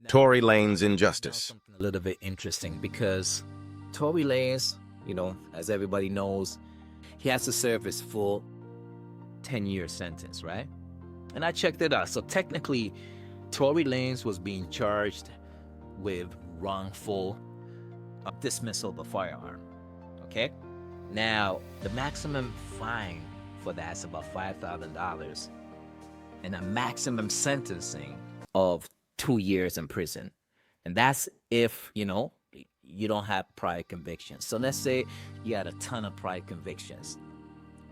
Tory Lanez injustice. Something a little bit interesting because Tory Lanez, as everybody knows, he has to serve his full 10-year sentence, right? And I checked it out. So technically, Tory Lanez was being charged with wrongful dismissal of a firearm. Okay? Now, the maximum fine for that is about $5,000 and a maximum sentencing of 2 years in prison. And that's if, you don't have prior convictions. So let's say you had a ton of prior convictions.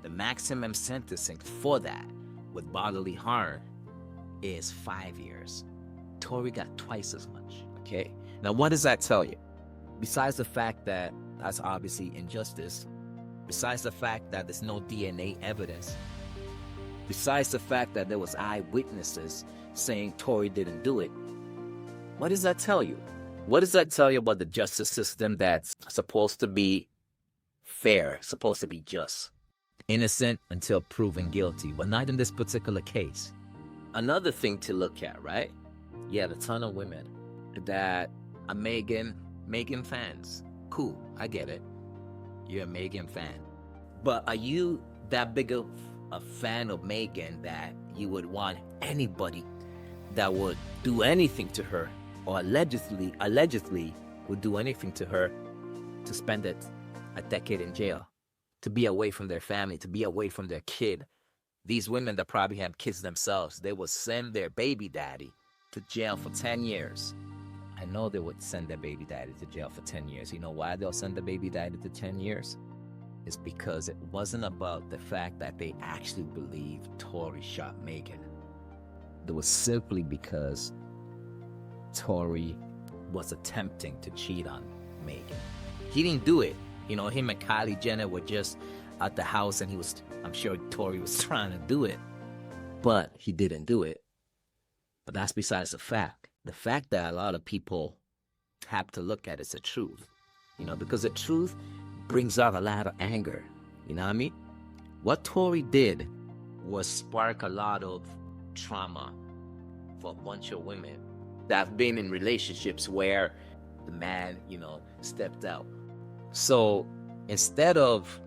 The maximum sentencing for that with bodily harm is 5 years. Tory got twice as much, okay? Now, what does that tell you? Besides the fact that that's obviously injustice, besides the fact that there's no DNA evidence, besides the fact that there was eyewitnesses saying Tory didn't do it, what does that tell you? What does that tell you about the justice system that's supposed to be fair, supposed to be just? Innocent until proven guilty, but not in this particular case. Another thing to look at, right? You have a ton of women that are Megan fans. Cool, I get it. You're a Megan fan. But are you that big of a fan of Megan that you would want anybody that would do anything to her or allegedly would do anything to her to spend a decade in jail, to be away from their family, to be away from their kid? These women that probably have kids themselves, they will send their baby daddy to jail for 10 years. I know they would send their baby daddy to jail for 10 years. You know why they'll send the baby daddy to 10 years? It's because it wasn't about the fact that they actually believed Tory shot Megan. It was simply because Tory was attempting to cheat on Megan. He didn't do it. Him and Kylie Jenner were just at the house and I'm sure Tory was trying to do it, but he didn't do it. But that's besides the fact. The fact that a lot of people have to look at is the truth, because the truth brings out a lot of anger. You know what I mean? What Tory did was spark a lot of trauma for a bunch of women that have been in relationships where the man, stepped out. So instead of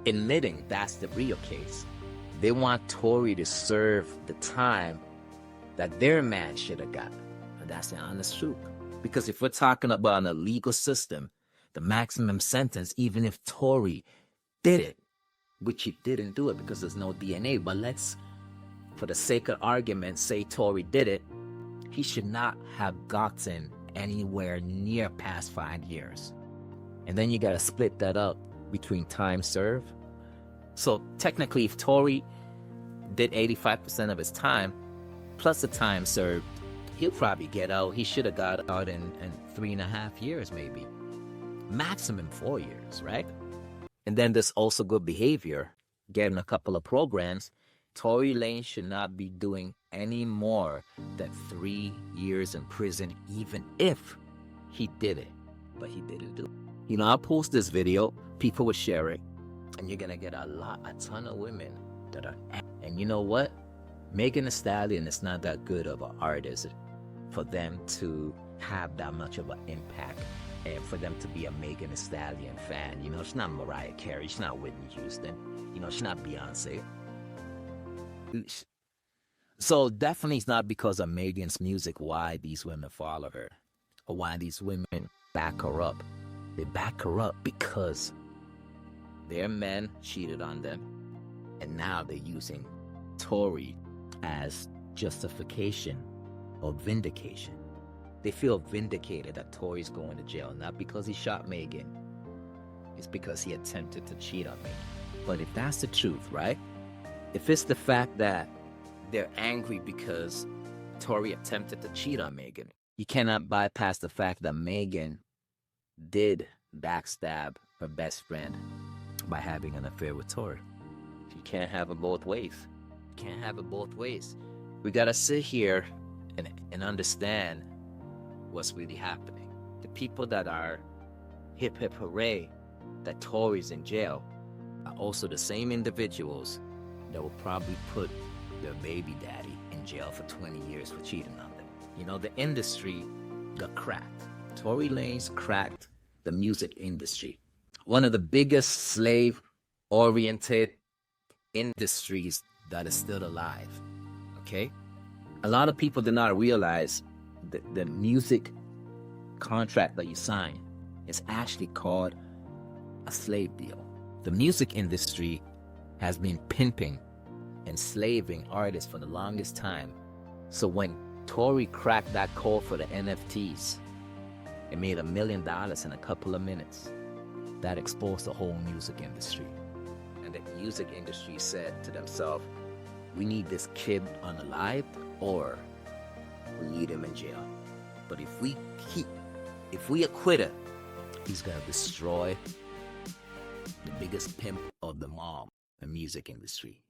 admitting that's the real case, they want Tory to serve the time that their man should have got. And that's the honest truth. Because if we're talking about a legal system, the maximum sentence, even if Tory did it, which he didn't do it because there's no DNA, but let's, for the sake of argument, say Tory did it, he should not have gotten anywhere near past 5 years. And then you got to split that up between time served. So technically, if Tory did 85% of his time, plus the time served, he'll probably get out. He should have got out in 3.5 years, maybe. Maximum 4 years, right? And then there's also good behavior. Getting a couple of programs. Tory Lanez should not be doing any more than 3 years in prison, even if he did it. But he didn't do it. I'll post this video. People will share it. And you're going to get a ton of women that are... And you know what? Megan Thee Stallion is not that good of an artist for them to have that much of an impact and for them to be a Megan Thee Stallion fan. She's not Mariah Carey. She's not Whitney Houston. She's not Beyonce. So definitely it's not because of Megan's music why these women follow her or why these women back her up. They back her up because their men cheated on them, and now they're using Tory as justification or vindication. They feel vindicated that Tory's going to jail, not because he shot Megan. It's because he attempted to cheat on Megan. But if that's the truth, right? If it's the fact that they're angry because Tory attempted to cheat on Megan, you cannot bypass the fact that Megan did backstab her best friend by having an affair with Tory. You can't have it both ways. You can't have it both ways. We gotta sit here and understand what's really happening. The people that are hip hip hooray that Tory's in jail are also the same individuals that will probably put their baby daddy in jail for 20 years for cheating on them. The industry got cracked. Tory Lanez cracked the music industry. One of the biggest slave-oriented industries that is still alive. Okay? A lot of people do not realize that the music contract that you sign is actually called a slave deal. The music industry has been pimping, enslaving artists for the longest time. So when Tory cracked that code for the NFTs, it made $1 million in a couple of minutes. That exposed the whole music industry. And the music industry said to themselves, we need this kid unalived or we need him in jail. But if we acquit him, he's gonna destroy the biggest pimp of them all, the music industry.